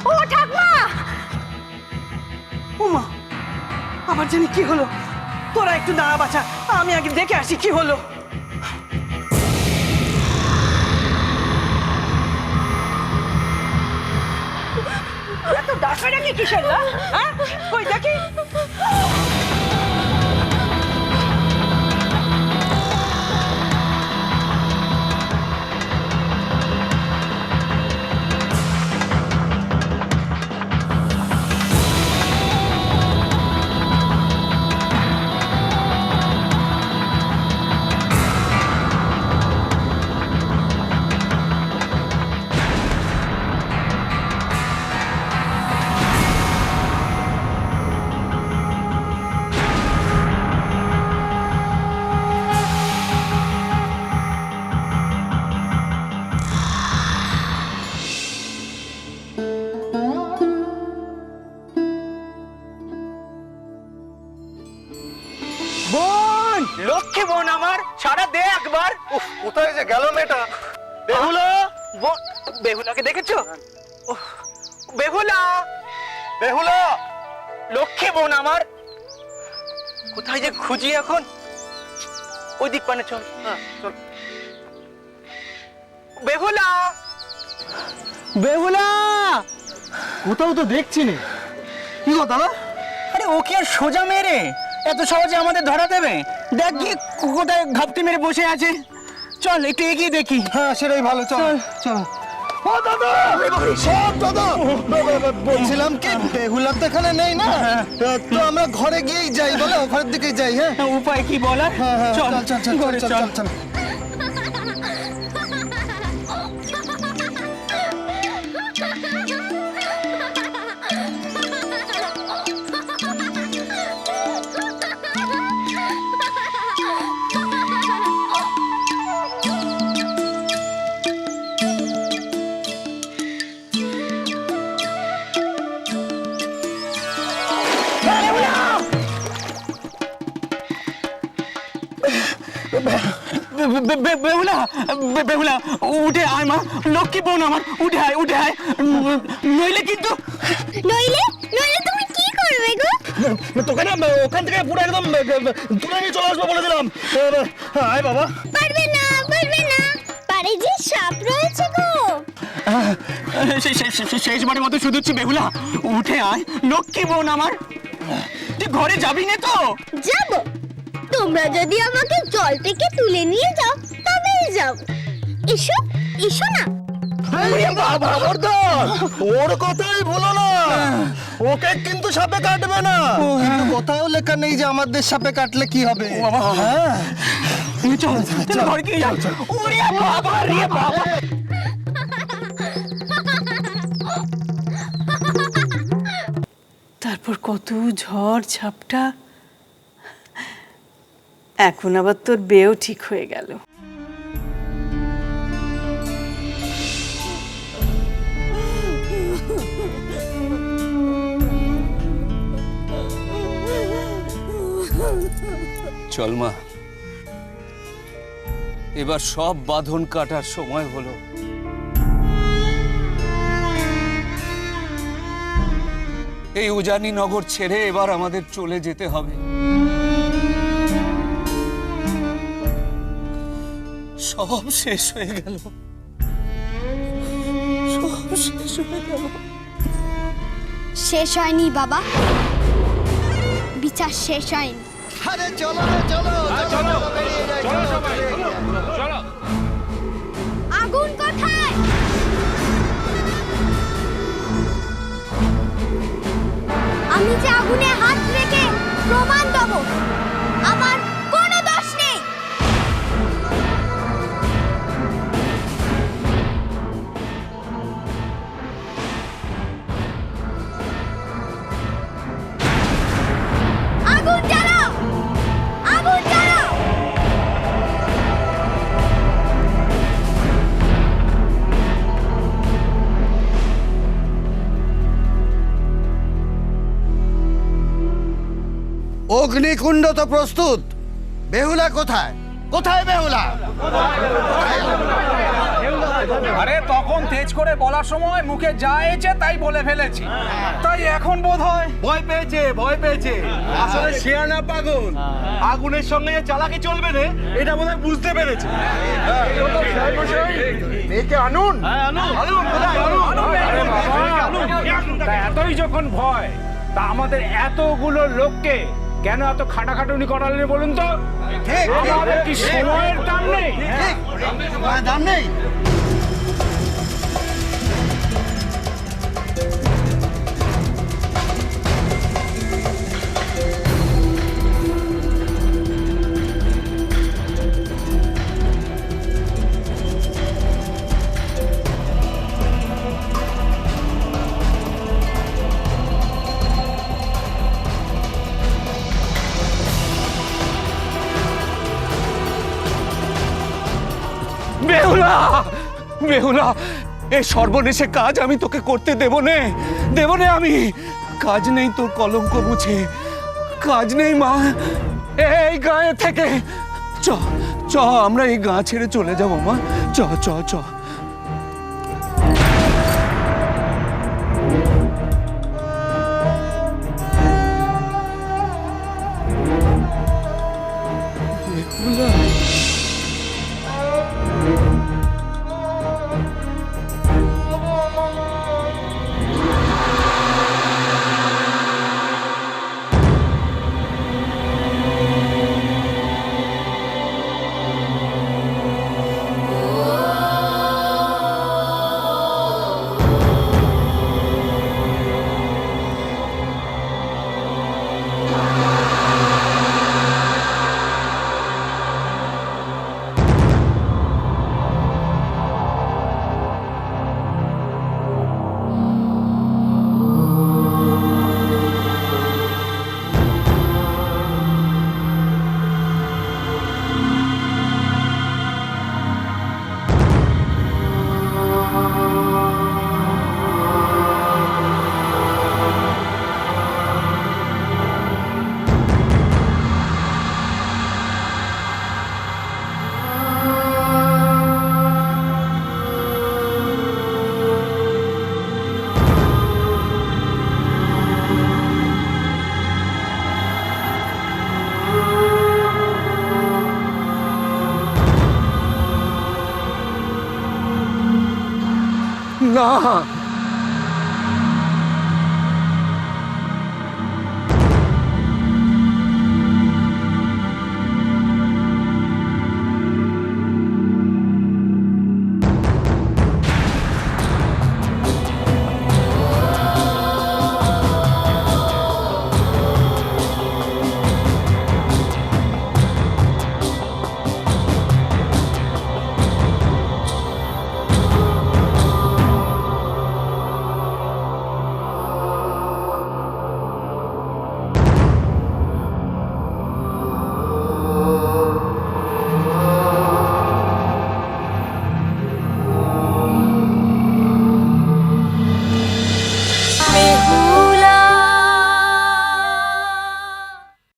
ও ঠাকুমা! ওমা, আবার জানি কি হলো। তোরা একটু দাঁড়া বাছা, আমি আগে দেখে আসি কি হলো। এত ডাকাডাকি কিসের না? হ্যাঁ, কই দেখি। বোন, লক্ষ্মী বোন আমার, সারা দে একবার। কোথায় যে গেল মেয়েটা? বেহুলা, বোন, বেহুলাকে দেখেছো? বেহুলা, বেহুলা! লক্ষ্মী বোন আমার, কোথায় যে খুঁজি এখন। ওই দিক পানে চল। হ্যাঁ, চল। বেহুলা, বেহুলা! কোথাও তো দেখছি না। কি গো দাদা? আরে ও কি আর সোজা মেরে এত সহজে আমাদের ধরা দেবে? দেখ কি কোথায় ঘাপটি মেরে বসে আছে। চল একটু এগিয়ে দেখি। হ্যাঁ, সেটাই ভালো। চল চল। ও দাদা! সব দাদা! বলছিলাম কি, বেহুলা তো এখানে নেই না, তো আমরা ঘরে গিয়েই যাই, বলে ঘরের দিকেই যাই। হ্যাঁ, উপায় কি বলার? হ্যাঁ, হ্যাঁ, চল চল চল ঘরে চল চল চল। বেহুলা, বেহুলা উঠে আয় মা, লক্ষ্মী বোন আমার, উঠে আয়, উঠে আয়, নইলে কিন্তু। নইলে নইলে তুমি কি করবে গো? তোকে না ওখান থেকে পুরো একদম তুলে নিয়ে চলে আসবো বলে দিলাম। আয় বাবা। পারবে না, পারবে না, পারে যে সাপ রয়েছে গো। শেষবারের মতো শুধুচ্ছি বেহুলা, উঠে আয়, লক্ষ্মী বোন আমার। তুই ঘরে যাবি না তো? যাব, তোমরা যদি আমাকে জল থেকে তুলে নিয়ে যাও তবেই যাব। এসো, এসো না। ওর কথাই ভুলো না, ওকে কিন্তু সাপে কাটবে না। কিন্তু কোথাও লেখা নেই যে আমাদের সাপে কাটলে কি হবে। হ্যাঁ, চল চল ঘরে গিয়ে যাও। ওরে বাবা রে বাবা! তারপর কত ঝড় ঝাপটা, এখন আবার তোর বেও ঠিক হয়ে গেল। চল মা, এবার সব বাঁধন কাটার সময় হলো। এই উজানি নগর ছেড়ে এবার আমাদের চলে যেতে হবে। সব শেষ হয়ে গেল, সব শেষ হয়ে গেল। শেষ হয়নি বাবা, বিচার শেষ হয়নি। আরে চলো রে, চলো চলো, বেরিয়ে যাই, চলো। আগুন কোথায়? আমি যে আগুনে হাত রেখে প্রমাণ দেব আমার কোনো দোষ নেই। আগুন জ্বালাও, আগুন জ্বালাও। অগ্নিকুণ্ড তো প্রস্তুত। বেহুলা কোথায়? কোথায় বেহুলা? আরে তখন তেজ করে বলার সময় মুখে যা এসেছে তাই বলে ফেলেছি, তাই এখন বোধ হয় ভয় পেয়েছে আসলে শিয়ানা পাগল আগুনের সঙ্গে যে চালাকি চলবে না এটা বোধহয় বুঝতে পেরেছে। মেয়েকে আনুন তা এতই যখন ভয়, তা আমাদের এতগুলো লোককে কেন এত খাটাখাটুনি করালেন বলুন তো? আমাদের কি সময়ের দাম নেই? দাম নেই। বেহুলা, বেহুলা, এই সর্বনেশে কাজ আমি তোকে করতে দেব নে আমি। কাজ নেই তোর কলঙ্ক মুছে, কাজ নেই মা এই গায়ে থেকে। চ চ আমরা এই গা ছেড়ে চলে যাবো মা, চ চ চ। বেহুলা, না